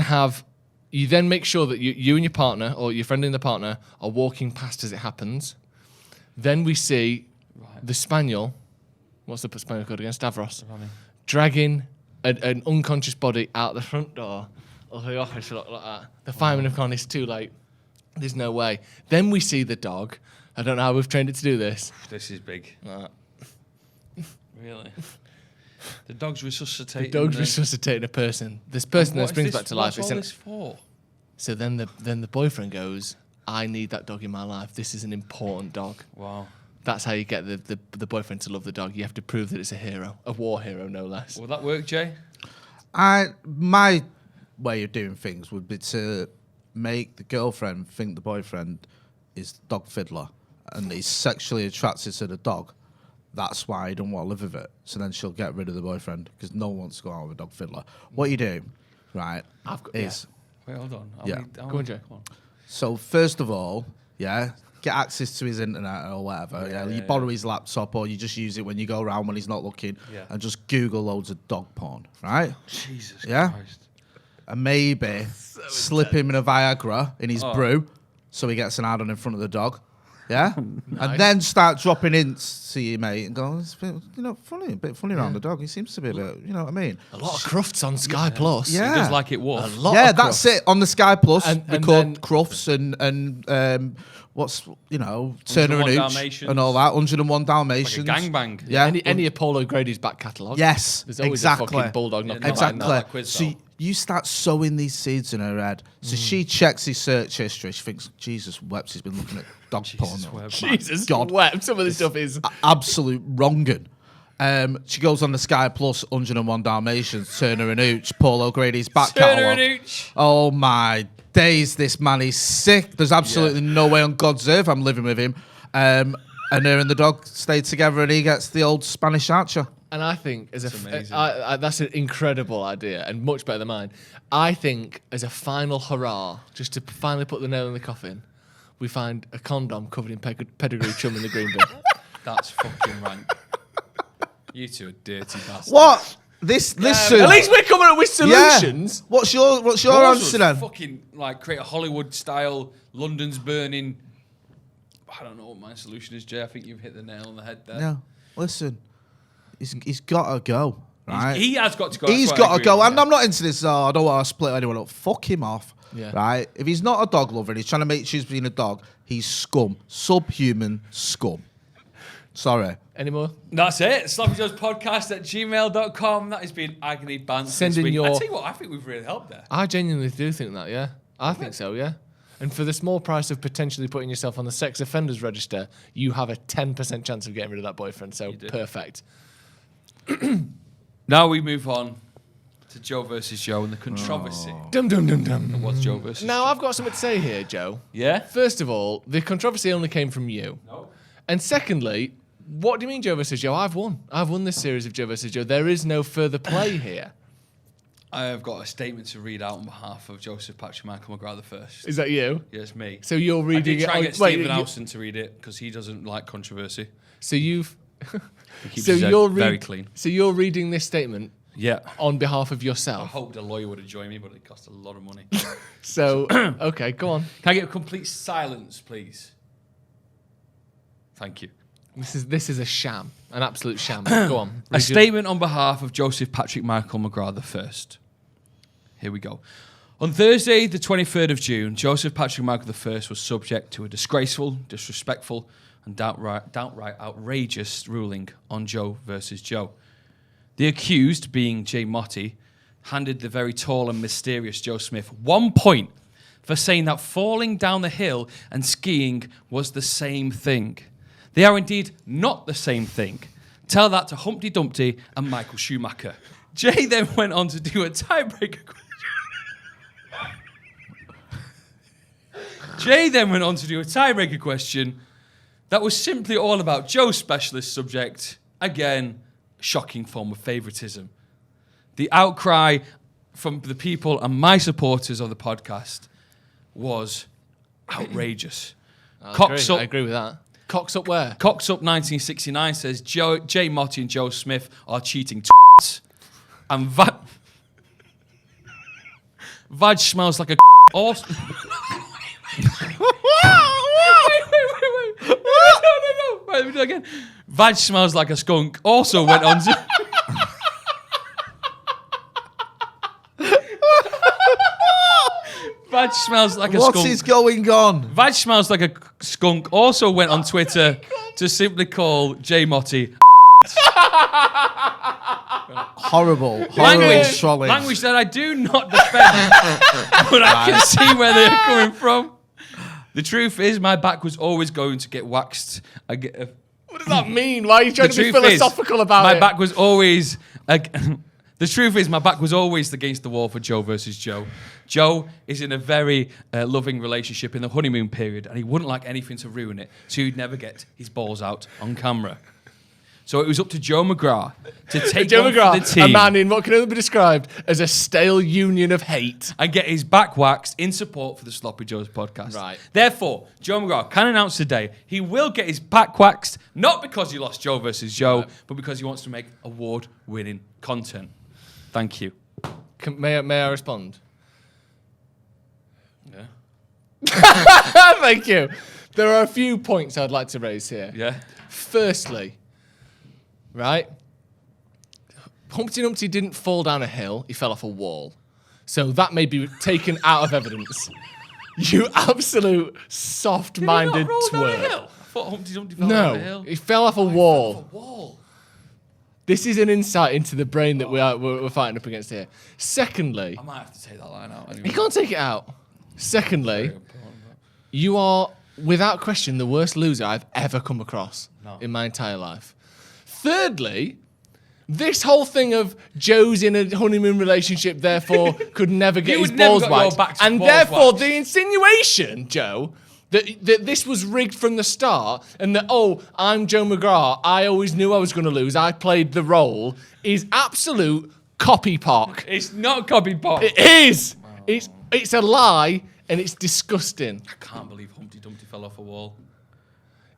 make sure that you and your partner, or your friend and the partner, are walking past as it happens. Then we see the spaniel, what's the spaniel called again? Stavros, dragging an unconscious body out the front door of the office like that. The firemen have gone, it's too late. There's no way. Then we see the dog. I don't know how we've trained it to do this. This is big. Uh, Really? The dog's resuscitating. The dog's resuscitating a person. This person that springs back to life. What's all this for? So then the boyfriend goes, I need that dog in my life. This is an important dog. Wow. That's how you get the boyfriend to love the dog. You have to prove that it's a hero, a war hero, no less. Will that work, Jay? My way of doing things would be to make the girlfriend think the boyfriend is the dog fiddler and he's sexually attracted to the dog. That's why I don't want to live with it. So then she'll get rid of the boyfriend because no one wants to go out with a dog fiddler. What you do, right, is... Wait, hold on. Go on, Jay. So first of all, get access to his internet or whatever. You borrow his laptop or you just use it when you go around when he's not looking and just Google loads of dog porn, right? Jesus Christ. And maybe slip him in a Viagra in his brew so he gets an add-on in front of the dog. Yeah? Nice. And then start dropping hints to your mate and go, it's a bit, funny, a bit funny around the dog. He seems to be a bit, you know what I mean? A lot of crufts on Sky Plus. Yeah. He does like it wolf. A lot Yeah, of that's crufts. it. On the Sky Plus, And record then- Crufts and what's, Turner and 101 Hooch Dalmatians. and all that. 101 Like Dalmatians. a gangbang. Yeah. Any Apollo Grady's back catalogue. Yes, There's always exactly. a fucking bulldog knocking Exactly. about. Not like quiz, So though. you start sowing these seeds in her head. So she checks his search history. She thinks, Jesus wept, he's been looking at dog porn. wept. Jesus, God. wept. Some of this stuff is... Absolute wronging. She goes on the Sky Plus, 101 Dalmatians, Turner and Hooch, Paul O'Grady's back Turner catalogue. and Hooch. Oh my days, this man is sick. There's absolutely no way on God's earth I'm living with him. And her and the dog stay together and he gets the old Spanish Archer. And I think as amazing. that's an incredible idea and much better than mine. I think as a final hurrah, just to finally put the nail in the coffin, we find a condom covered in pedigree chum in the green bin. That's fucking rank. You two are dirty bastards. What? Listen. At least we're coming up with solutions. Yeah. What's your Yours answer was then? fucking like create a Hollywood style, London's burning. I don't know what my solution is, Jay. I think you've hit the nail on the head there. No. Listen. He's got to go. Right? He has got to go. He's That's what I got to agree go. with, And I'm not into this, I don't want to split anyone up. Fuck him off. Yeah. Right? If he's not a dog lover and he's trying to make choose between a dog, he's scum. Subhuman scum. Sorry. Any more? That's it. SloppyJoesPodcast at gmail.com. That has been Agony Bounce. Send this in week. your- I tell you what, I think we've really helped there. I genuinely do think that, yeah. I think so, yeah. And for the small price of potentially putting yourself on the sex offenders register, you have a 10% chance of getting rid of that boyfriend. So do. perfect. Now we move on to Joe versus Joe and the controversy. Dum dum dum dum. What's Joe versus Now Joe? I've got something to say here, Joe. Yeah? First of all, the controversy only came from you. No. And secondly, what do you mean Joe versus Joe? I've won. I've won this series of Joe versus Joe. There is no further play here. I have got a statement to read out on behalf of Joseph Patrick Michael McGrath first. Is that you? Yeah, it's me. So you're I reading did try and it. get Wait, Stephen you- Howson to read it because he doesn't like controversy. So you've. He keeps So his head you're very clean. So you're reading this statement Yeah. on behalf of I yourself. hoped a lawyer would have joined me, but it cost a lot of money. So okay, go on. Can I get a complete silence, please? Thank you. This is a sham, an absolute sham. Go on. A statement on behalf of Joseph Patrick Michael McGrath the first. Here we go. On Thursday, the 23rd of June, Joseph Patrick Michael I was subject to a disgraceful, disrespectful, and downright outrageous ruling on Joe versus Joe. The accused, being J. Motty, handed the very tall and mysterious Joe Smith 1 point for saying that falling down the hill and skiing was the same thing. They are indeed not the same thing. Tell that to Humpty Dumpty and Michael Schumacher. Jay then went on to do a tiebreaker question that was simply all about Joe's specialist subject. Again, shocking form of favoritism. The outcry from the people and my supporters of the podcast was outrageous. I agree with that. Cocks up where? Cocks Up 1969 says Jay Motty and Joe Smith are cheating and Vaj smells like a awesome. Wait. No. Right, let me do it again. Vaj smells like a skunk also went on to... Vaj smells like a skunk. What is going on? Vaj smells like a skunk also went on Twitter to simply call Jay Motty Horrible trolling. language that I do not defend, but I can see where they're coming from. The truth is, my back was always going to get waxed. What does that mean? Why are you trying to be philosophical about it? My back was always... The truth is, my back was always against the wall for Joe versus Joe. Joe is in a very loving relationship in the honeymoon period, and he wouldn't like anything to ruin it, so he'd never get his balls out on camera. So it was up to Joe McGrath to take Joe one McGrath, for the team, a man in what can only be described as a stale union of hate, and get his back waxed in support for the Sloppy Joes podcast. Right. Therefore, Joe McGrath can announce today he will get his back waxed, not because he lost Joe versus Joe, but because he wants to make award-winning content. Thank you. May I respond? Yeah. Thank you. There are a few points I'd like to raise here. Yeah. Firstly, right? Humpty Dumpty didn't fall down a hill, he fell off a wall. So that may be taken out of evidence. You absolute soft-minded twerp. I thought Humpty Dumpty fell down a hill. No, he fell off a wall. This is an insight into the brain that we're fighting up against here. Secondly, I might have to take that line out. Anyway. you can't take it out. Secondly, you are, without question, the worst loser I've ever come across in my entire life. Thirdly, this whole thing of Joe's in a honeymoon relationship, therefore could never get his balls waxed. And therefore, the insinuation, Joe, that this was rigged from the start and that, I'm Joe McGrath, I always knew I was going to lose, I played the role, is absolute copypock. It's not copypock. It is. Wow. It's a lie and it's disgusting. I can't believe Humpty Dumpty fell off a wall.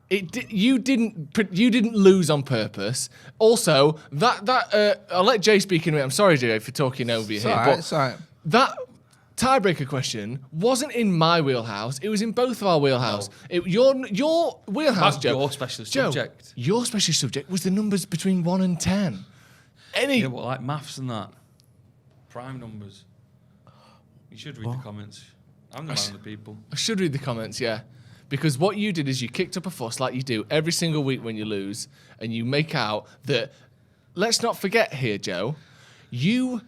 You didn't lose on purpose. Also, I'll let Jay speak in a minute. I'm sorry, Jay, for talking over you here. It's all right. That tiebreaker question wasn't in my wheelhouse. It was in both of our wheelhouse. Your wheelhouse, That's Joe. your specialist Joe, subject. Your specialist subject was the numbers between 1 and 10. Yeah, well, like maths and that. Prime numbers. You should read the comments. I'm the man of the people. I should read the comments, yeah. Because what you did is you kicked up a fuss like you do every single week when you lose, and you make out that, let's not forget here, Joe, you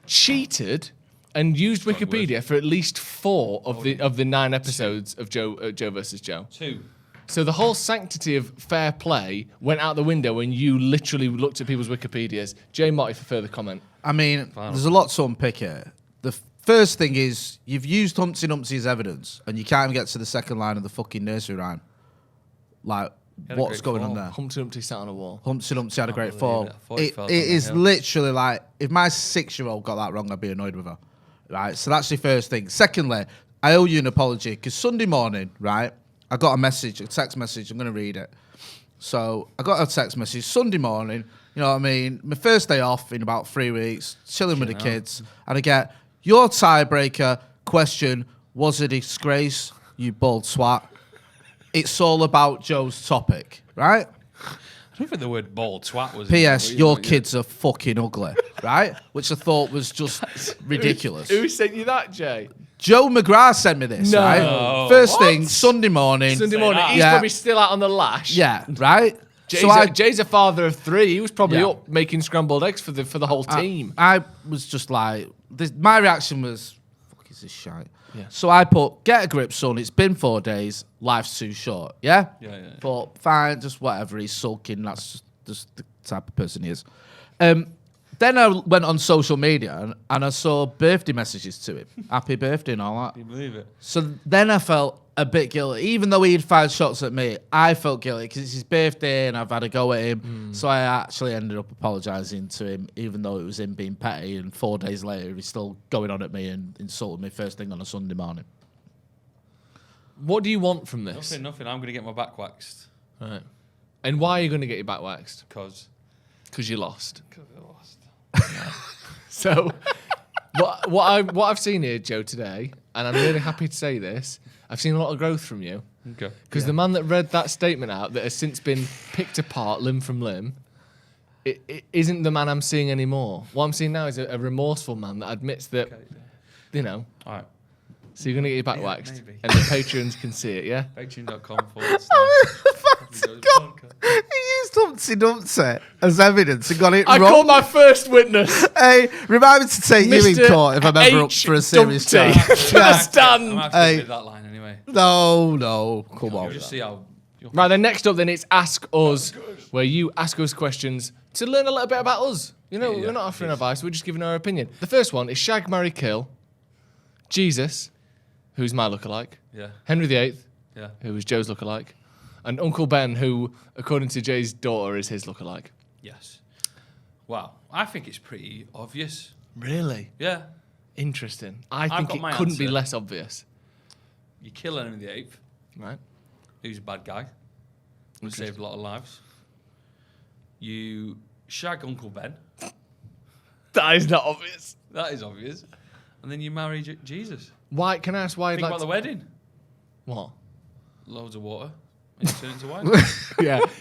cheated and used Wikipedia for at least 4 of the 9 episodes of Joe versus Joe. 2. So the whole sanctity of fair play went out the window when you literally looked at people's Wikipedias. Jay Motty for further comment. I mean, there's a lot to unpick here. The first thing is, you've used Humpty Dumpty as evidence, and you can't even get to the second line of the fucking nursery rhyme. Like, what's going on there? Humpty Dumpty sat on a wall. Humpty Dumpty had a great fall. It is literally like, if my 6-year-old got that wrong, I'd be annoyed with her. Right? So that's the first thing. Secondly, I owe you an apology, because Sunday morning, right, I got a text message, I'm going to read it. So I got a text message Sunday morning, you know what I mean, my first day off in about 3 weeks, chilling with the kids, and I get, your tiebreaker question was a disgrace, you bald swat. It's all about Joe's topic, right? I don't think the word bald twat was... P.S. Your kids are fucking ugly, right? Which I thought was just ridiculous. Who sent you that, Jay? Joe McGrath sent me this, right? First thing, Sunday morning. Sunday morning. He's probably still out on the lash. Yeah, right? Jay's a father of 3. He was probably up making scrambled eggs for the whole team. I was just like, my reaction was, fuck is this shite? Yeah. So I put, get a grip, son. It's been 4 days. Life's too short. Yeah? Yeah. But fine, just whatever. He's sulking. That's just the type of person he is. Then I went on social media and I saw birthday messages to him. Happy birthday and all that. Can you believe it? So then I felt a bit guilty. Even though he'd fired shots at me, I felt guilty because it's his birthday and I've had a go at him. So I actually ended up apologising to him, even though it was him being petty. And 4 days later, he's still going on at me and insulting me first thing on a Sunday morning. What do you want from this? Nothing. I'm going to get my back waxed. Right. And why are you going to get your back waxed? Because Because you lost. I lost. So, what I've seen here, Joe, today, and I'm really happy to say this, I've seen a lot of growth from you. Okay. Because the man that read that statement out, that has since been picked apart limb from limb, it isn't the man I'm seeing anymore. What I'm seeing now is a remorseful man that admits that, you know. All right. So you're going to get your back waxed. Maybe. And the patrons can see it, yeah? Patreon.com/. He used Humpty Dumpty as evidence and got it I wrong. called my first witness. Hey, remind me to take you in Mr. court if I'm ever up H. for a serious Dumpty. charge. To the stand. I'm going to Hey. have to that line anyway. No, come You'll on. just see how... Right, then next up, then it's Ask Us, where you ask us questions to learn a little bit about us. You know, Yeah, we're not offering advice, we're just giving our opinion. The first one is Shag, Marry, Kill. Jesus, who's my lookalike. Yeah. Henry VIII, Yeah. who was Joe's lookalike. And Uncle Ben, who, according to Jay's daughter, is his lookalike. Yes. Wow. I think it's pretty obvious. Really? Yeah. Interesting. I I've think got it my couldn't be answer. less obvious. You kill Henry VIII, Right? who's a bad guy, who saved a lot of lives. You shag Uncle Ben. That is not obvious. That is obvious. And then you marry Jesus. Why? Can I ask why? Think about the wedding. What? Loads of water. And you turn into wine.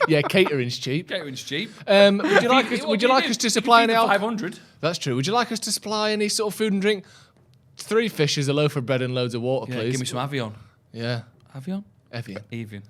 yeah. Catering's cheap. Catering's cheap. Would you like us? Would you like us to supply any alcohol? 500. That's true. Would you like us to supply any sort of food and drink? 3 fishes, a loaf of bread, and loads of water, Yeah, please. give me some Avion. Yeah, Avion? Evian. Evian.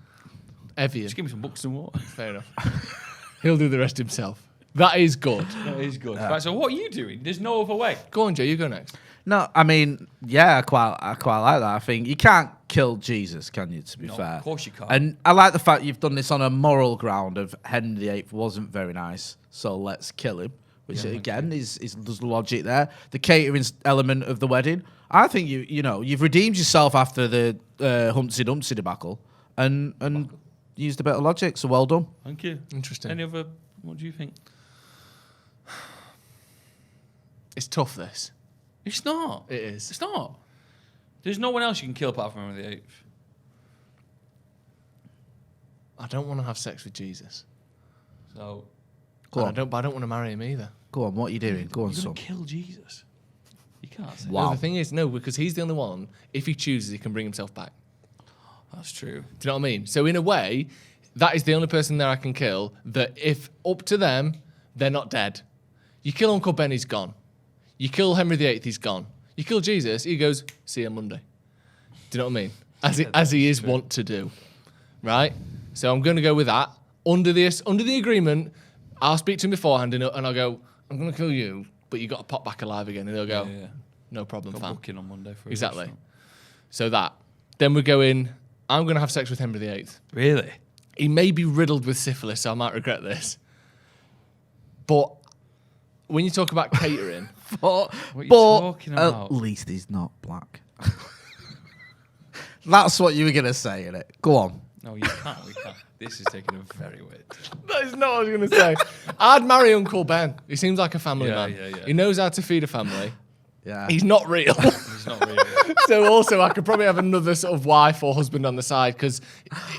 Evian. Just give me some books and water. Fair enough. He'll do the rest himself. That is good. That is good. Right, so what are you doing? There's no other way. Go on, Joe. You go next. No, I mean, yeah, I quite like that. I think you can't kill Jesus, can you? To be No, fair, of course you can't. And I like the fact you've done this on a moral ground of Henry VIII wasn't very nice, so let's kill him. Which again is there's logic there. The catering element of the wedding, I think you've redeemed yourself after the Humpty Dumpty debacle, and used a bit of logic. So well done. Thank you. Interesting. Any other? What do you think? It's tough. This. It's not. It is. It's not. There's no one else you can kill apart from Henry VIII. I don't want to have sex with Jesus. So Go on. I don't want to marry him either. Go on. What are you doing? Go on, you're son. gonna kill Jesus. You can't say Wow. No, the thing is, no, because he's the only one. If he chooses, he can bring himself back. that's true. Do you know what I mean? So in a way, that is the only person there I can kill. That if up to them, they're not dead. You kill Uncle Ben, he's gone. You kill Henry VIII, he's gone. You kill Jesus, he goes, see you on Monday. Do you know what I mean? As he is wont to do, right? So I'm going to go with that. Under the agreement, I'll speak to him beforehand and I'll go, I'm going to kill you, but you got to pop back alive again. And they'll go, Yeah. no problem, Got fam. booking on Monday for a Exactly. restaurant. So that. Then we're going, I'm going to have sex with Henry VIII. Really? He may be riddled with syphilis, so I might regret this. But when you talk about catering, But What are you talking about? at least he's not black. That's what you were gonna say, innit? Go on. No, you can't. We can't. This is taking a very weird. that is not what I was going to say. I'd marry Uncle Ben. He seems like a family Yeah, man. yeah. He knows how to feed a family. Yeah. He's not real. He's not really. So also, I could probably have another sort of wife or husband on the side because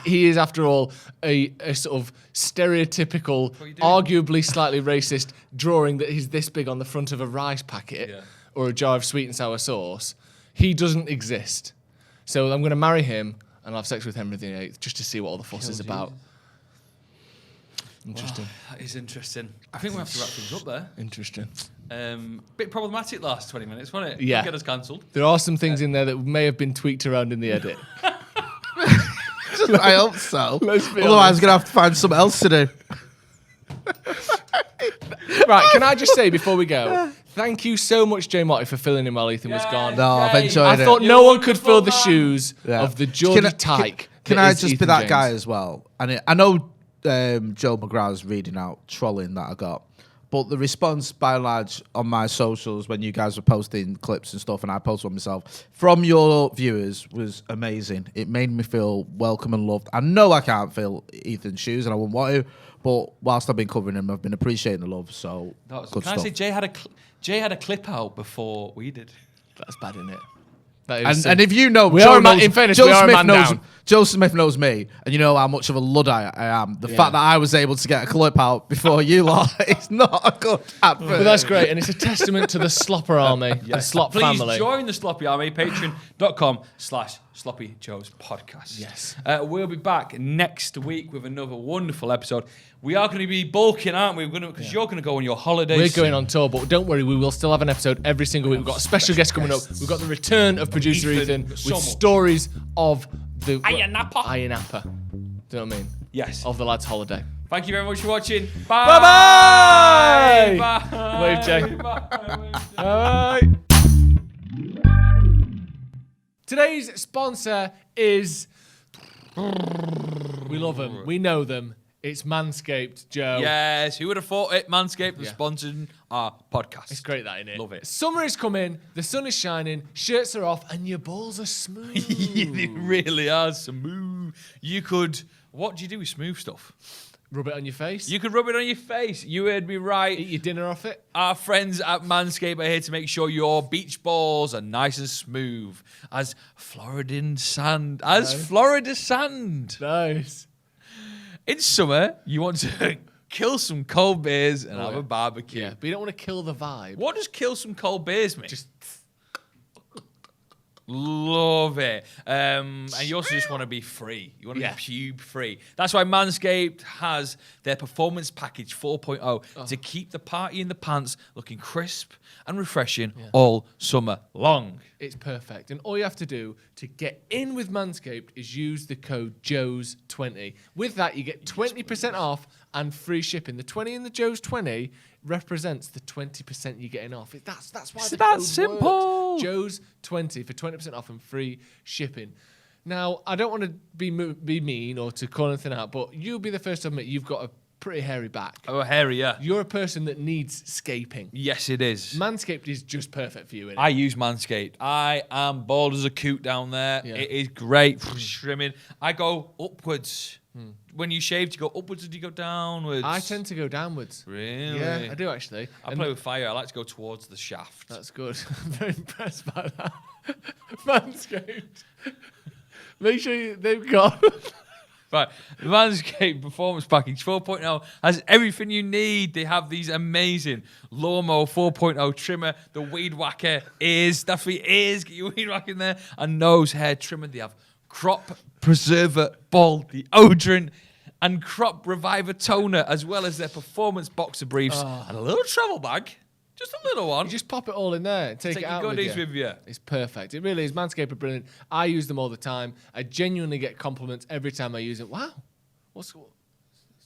he is, after all, a sort of stereotypical, What are you doing? arguably slightly racist drawing that he's this big on the front of a rice packet Yeah. or a jar of sweet and sour sauce. He doesn't exist. So I'm going to marry him and I'll have sex with Henry VIII just to see what all the fuss is about. Interesting. That is interesting. I think we have to wrap things up there. Interesting. Bit problematic last 20 minutes, wasn't it? Yeah. Get us cancelled. There are some things in there that may have been tweaked around in the edit. I hope so. Let's be Otherwise, honest. I'm gonna have to find something else to do. Right, can I just say before we go, thank you so much, Jay Motty, for filling in while Ethan was gone. No, I've Yay. enjoyed I it. thought You're no one could wonderful, fill the man. shoes Yeah. of the Geordie tyke. Can that I is just be Ethan that James. guy as well? And I know Joe McGrath's reading out trolling that I got. But the response, by and large, on my socials when you guys were posting clips and stuff, and I posted one myself, from your viewers was amazing. It made me feel welcome and loved. I know I can't fill Ethan's shoes, and I wouldn't want to, but whilst I've been covering him, I've been appreciating the love. So, good can stuff. I say Jay had a clip out before we did? That's bad, isn't it? That is And if you know, We Joe are a man- knows- in fairness, Joe we are a Smith man knows down. Joe Smith knows me, and you know how much of a Luddite I am. The fact that I was able to get a clip out before you lot, it's not a good advert. But that's great, and it's a testament to the Slopper Army, the Slop Please family. join the Sloppy Army, patreon.com/SloppyJoesPodcast. Yes. We'll be back next week with another wonderful episode. We are going to be bulking, aren't we? Because you're going to go on your holidays. We're going on tour, but don't worry, we will still have an episode every single week. We've got a special guest coming up. We've got the return of producer Ethan with so much. stories of the Iron Apple. Iron Apple. Do you know what I mean? Yes. Of the lad's holiday. Thank you very much for watching. Bye-bye! Bye. Wave, Jay. Bye. Bye. Today's sponsor is. We love them. We know them. It's Manscaped, Joe. Yes, who would have thought it? Manscaped was sponsoring our podcast. It's great, that, isn't it? Love it. Summer is coming, the sun is shining, shirts are off, and your balls are smooth. They really are smooth. You could. What do you do with smooth stuff? Rub it on your face. You could rub it on your face. You heard me right. Eat your dinner off it. Our friends at Manscaped are here to make sure your beach balls are nice and smooth as Floridan sand. Florida sand. Nice. In summer, you want to kill some cold beers and have a barbecue. Yeah, but you don't want to kill the vibe. What does kill some cold beers mean? Just love it. And you also just want to be free. You want to be pube free. That's why Manscaped has their Performance Package 4.0 to keep the party in the pants looking crisp and refreshing all summer long. It's perfect. And all you have to do to get in with Manscaped is use the code JOES20. With that, you get 20% off and free shipping. The 20 in the JOES20 represents the 20% you're getting off. That's why It's the that code simple. works. JOES20 for 20% off and free shipping. Now, I don't want to be mean or to call anything out, but you'll be the first to admit you've got a pretty hairy back. Oh, hairy, yeah. You're a person that needs scaping. Yes, it is. Manscaped is just perfect for you, isn't it? I use Manscaped. I am bald as a coot down there. Yeah. It is great for trimming. I go upwards. When you shave, do you go upwards or do you go downwards? I tend to go downwards. Really? Yeah, I do actually. I play with fire. I like to go towards the shaft. That's good. I'm very impressed by that. Manscaped. Make sure they've got. Right, the Manscaped Performance Package 4.0 has everything you need. They have these amazing Lawnmower 4.0 trimmer, the Weed Whacker ears, that's for your ears, get your weed whack in there, and nose hair trimmer. They have Crop Preserver Ball deodorant and Crop Reviver toner, as well as their performance boxer briefs and a little travel bag. Just a little one. You just pop it all in there and take it your out goodies with you. It's perfect. It really is. Manscaped are brilliant. I use them all the time. I genuinely get compliments every time I use it. Wow, it's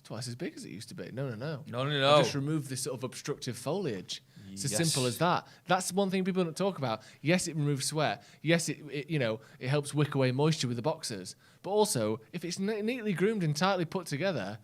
twice as big as it used to be. No. I just removed this sort of obstructive foliage. It's as simple as that. That's one thing people don't talk about. Yes, it removes sweat. Yes, it helps wick away moisture with the boxers. But also, if it's neatly groomed and tightly put together,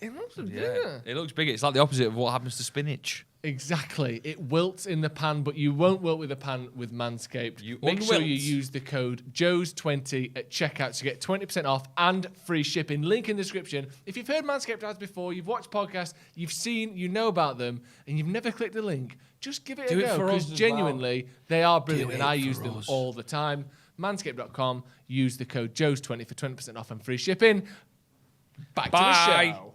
it looks bigger. It looks bigger. It's like the opposite of what happens to spinach. Exactly. It wilts in the pan, but you won't wilt with a pan with Manscaped. Make sure you use the code JOES20 at checkout to get 20% off and free shipping. Link in the description. If you've heard Manscaped ads before, you've watched podcasts, you know about them, and you've never clicked the link, just give it a go, because genuinely, they are brilliant, and I use them all the time. Manscaped.com, use the code JOES20 for 20% off and free shipping. Back to the show.